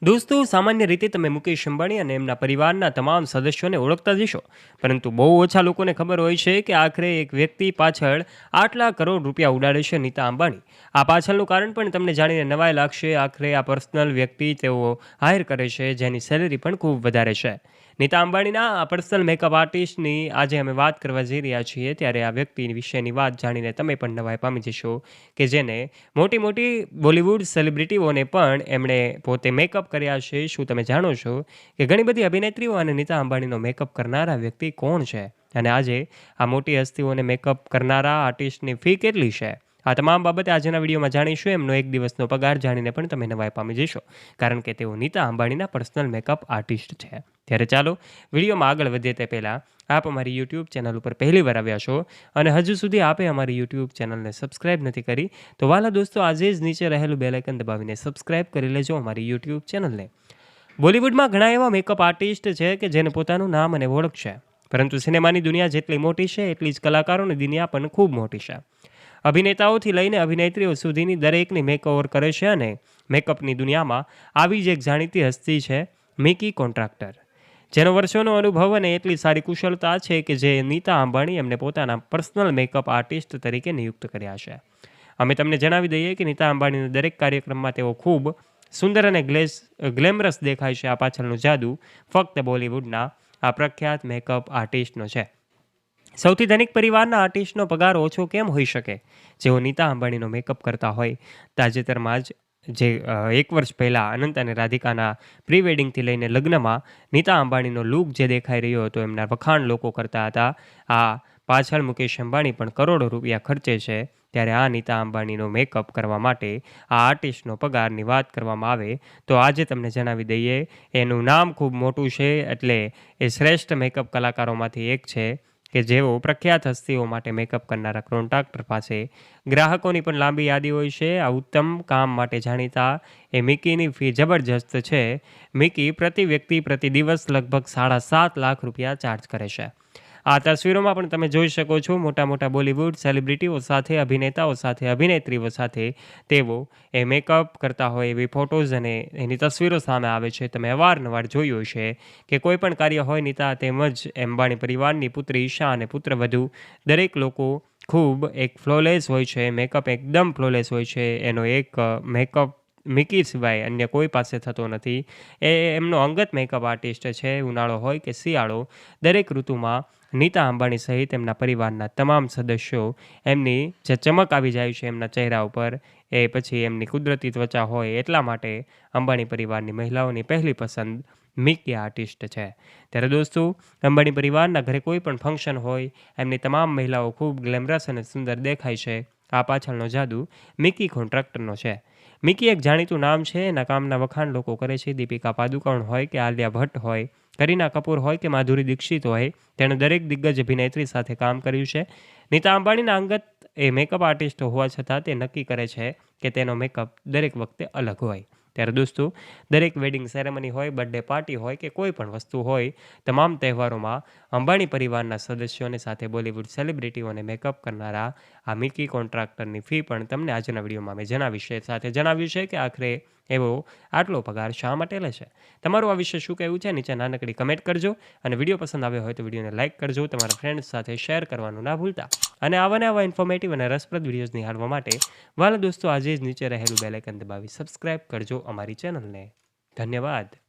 દોસ્તો, સામાન્ય રીતે તમે મુકેશ અંબાણી અને એમના પરિવારના તમામ સદસ્યોને ઓળખતા જ હશો, પરંતુ બહુ ઓછા લોકોને ખબર હોય છે કે આખરે એક વ્યક્તિ પાછળ આટલા કરોડ રૂપિયા ઉડાડે છે નીતા અંબાણી. આ પાછળનું કારણ પણ તમને જાણીને નવાઈ લાગશે. આખરે આ પર્સનલ વ્યક્તિ તેઓ હાયર કરે છે, જેની સેલેરી પણ ખૂબ વધારે છે. નીતા અંબાણીના આ પર્સનલ મેકઅપ આર્ટિસ્ટની આજે અમે વાત કરવા જઈ રહ્યા છીએ, ત્યારે આ વ્યક્તિ વિશેની વાત જાણીને તમે પણ નવાઈ પામી જશો કે જેને મોટી મોટી બોલિવૂડ સેલિબ્રિટીઓને પણ એમણે પોતે મેકઅપ કર્યા છે. શું તમે જાણો છો કે ઘણી બધી અભિનેત્રીઓ અને નીતા અંબાણીનો મેકઅપ કરનારા વ્યક્તિ કોણ છે, અને આજે આ મોટી હસ્તીઓને મેકઅપ કરનારા આર્ટિસ્ટની ફી કેટલી છે? આ તમામ બાબતે આજના વિડીયોમાં જાણીશું. એમનો એક દિવસનો પગાર જાણીને પણ તમે નવાઈ પામી જશો, કારણ કે તેઓ નીતા અંબાણીના પર્સનલ મેકઅપ આર્ટિસ્ટ છે. ત્યારે ચાલો વિડીયોમાં આગળ વધીએ તે પહેલાં, આપ અમારી યુટ્યુબ ચેનલ ઉપર પહેલી વાર આવ્યા છો અને હજુ સુધી આપે અમારી યુટ્યુબ ચેનલને સબસ્ક્રાઇબ નથી કરી, તો વાલા દોસ્તો, આજે જ નીચે રહેલું બેલ આઇકન દબાવીને સબસ્ક્રાઇબ કરી લેજો અમારી યુટ્યુબ ચેનલને. બોલિવૂડમાં ઘણા એવા મેકઅપ આર્ટિસ્ટ છે કે જેને પોતાનું નામ અને ઓળખ છે, પરંતુ સિનેમાની દુનિયા જેટલી મોટી છે એટલી જ કલાકારોની દુનિયા પણ ખૂબ મોટી છે. અભિનેતાઓથી લઈને અભિનેત્રીઓ સુધીની દરેકની મેકઓવર કરે છે, અને મેકઅપની દુનિયામાં આવી જ એક જાણીતી હસ્તી છે મિકી કોન્ટ્રાક્ટર, જેનો વર્ષોનો અનુભવ અને એટલી સારી કુશળતા છે કે જે નીતા અંબાણી એમને પોતાના પર્સનલ મેકઅપ આર્ટિસ્ટ તરીકે નિયુક્ત કર્યા છે. અમે તમને જણાવી દઈએ કે નીતા અંબાણીના દરેક કાર્યક્રમમાં તેઓ ખૂબ સુંદર અને ગ્લેમરસ દેખાય છે. આ પાછળનું જાદુ ફક્ત બોલિવૂડના આ પ્રખ્યાત મેકઅપ આર્ટિસ્ટનો છે. સૌથી ધનિક પરિવારના આર્ટિસ્ટનો પગાર ઓછો કેમ હોઈ શકે, જેઓ નીતા અંબાણીનો મેકઅપ કરતા હોય? તાજેતરમાં જ જે 1 વર્ષ પહેલાં અનંત અને રાધિકાના પ્રી વેડિંગથી લઈને લગ્નમાં નીતા અંબાણીનો લુક જે દેખાઈ રહ્યો હતો, એમના વખાણ લોકો કરતા હતા. આ પાછળ મુકેશ અંબાણી પણ કરોડો રૂપિયા ખર્ચે છે. ત્યારે આ નીતા અંબાણીનો મેકઅપ કરવા માટે આ આર્ટિસ્ટનો પગારની વાત કરવામાં આવે તો આજે તમને જણાવી દઈએ, એનું નામ ખૂબ મોટું છે. એટલે એ શ્રેષ્ઠ મેકઅપ કલાકારોમાંથી એક છે કે જેઓ પ્રખ્યાત હસ્તીઓ માટે મેકઅપ કરનારા કોન્ટ્રાક્ટર પાસે ગ્રાહકોની પણ લાંબી યાદી હોય છે. આ ઉત્તમ કામ માટે જાણીતા એ મિકીની ફી જબરજસ્ત છે. મિકી પ્રતિ વ્યક્તિ પ્રતિ દિવસ લગભગ 7.5 લાખ રૂપિયા ચાર્જ કરે છે. આ તસવીરોમાં પણ તમે જોઈ શકો છો, મોટા મોટા બોલિવૂડ સેલિબ્રિટીઓ સાથે, અભિનેતાઓ સાથે, અભિનેત્રીઓ સાથે તેઓ એ મેકઅપ કરતા હોય એવી ફોટોઝ અને એની તસવીરો સામે આવે છે. તમે અવારનવાર જોયું છે કે કોઈ પણ કાર્ય હોય નીતા તેમજ અંબાણી પરિવારની પુત્રી ઈશા અને પુત્રવધુ, દરેક લોકો ખૂબ એક ફ્લોલેસ હોય છે. મેકઅપ એકદમ ફ્લોલેસ હોય છે. એનો એક મેકઅપ મિકી સિવાય અન્ય કોઈ પાસે થતો નથી. એ એમનો અંગત મેકઅપ આર્ટિસ્ટ છે. ઉનાળો હોય કે શિયાળો, દરેક ઋતુમાં નીતા અંબાણી સહિત એમના પરિવારના તમામ સદસ્યો, એમની જે ચમક આવી જાય છે એમના ચહેરા ઉપર, એ પછી એમની કુદરતી ત્વચા હોય, એટલા માટે અંબાણી પરિવારની મહિલાઓની પહેલી પસંદ મિકી આર્ટિસ્ટ છે. ત્યારે દોસ્તો, અંબાણી પરિવારના ઘરે કોઈ પણ ફંક્શન હોય, એમની તમામ મહિલાઓ ખૂબ ગ્લેમરસ અને સુંદર દેખાય છે. આ પાછળનો જાદુ મિકી કોન્ટ્રાક્ટરનો છે. મિકી એક જાણીતું નામ છે. એના કામના વખાણ લોકો કરે છે. દીપિકા પાદુકોણ હોય કે આલિયા ભટ્ટ હોય, કરીના કપૂર હોય કે માધુરી દીક્ષિત હોય, તેણે દરેક દિગ્ગજ અભિનેત્રી સાથે કામ કર્યું છે. નીતા અંબાણીના અંગત એ મેકઅપ આર્ટિસ્ટ હોવા છતાં તે નક્કી કરે છે કે તેનો મેકઅપ દરેક વખતે અલગ હોય. ત્યારે દોસ્તો, દરેક વેડિંગ સેરેમની હોય, બર્થડે પાર્ટી હોય કે કોઈ પણ વસ્તુ હોય, તમામ તહેવારોમાં અંબાણી પરિવારના સદસ્યોને સાથે બોલિવૂડ સેલિબ્રિટીઓને મેકઅપ કરનારા આ મિકી કોન્ટ્રાક્ટરની ફી પણ તમને આજના વિડીયોમાં મેં જણાવી છે. સાથે જણાવ્યું છે કે આખરે એવો આટલો પગાર શા માટે લે છે. તમારું આ વિશે શું કહેવું છે? નીચે નાનકડી કમેન્ટ કરજો, અને વિડીયો પસંદ આવ્યો હોય તો વિડીયોને લાઇક કરજો, તમારા ફ્રેન્ડ્સ સાથે શેર કરવાનું ના ભૂલતા. અને આવા ઇન્ફોર્મેટિવ અને રસપ્રદ વિડીયોઝ નિહાળવા માટે વાલા દોસ્તો, આજે જ નીચે રહેલું બેલ આઇકન દબાવી સબસ્ક્રાઇબ કરજો અમારી ચેનલને. ધન્યવાદ.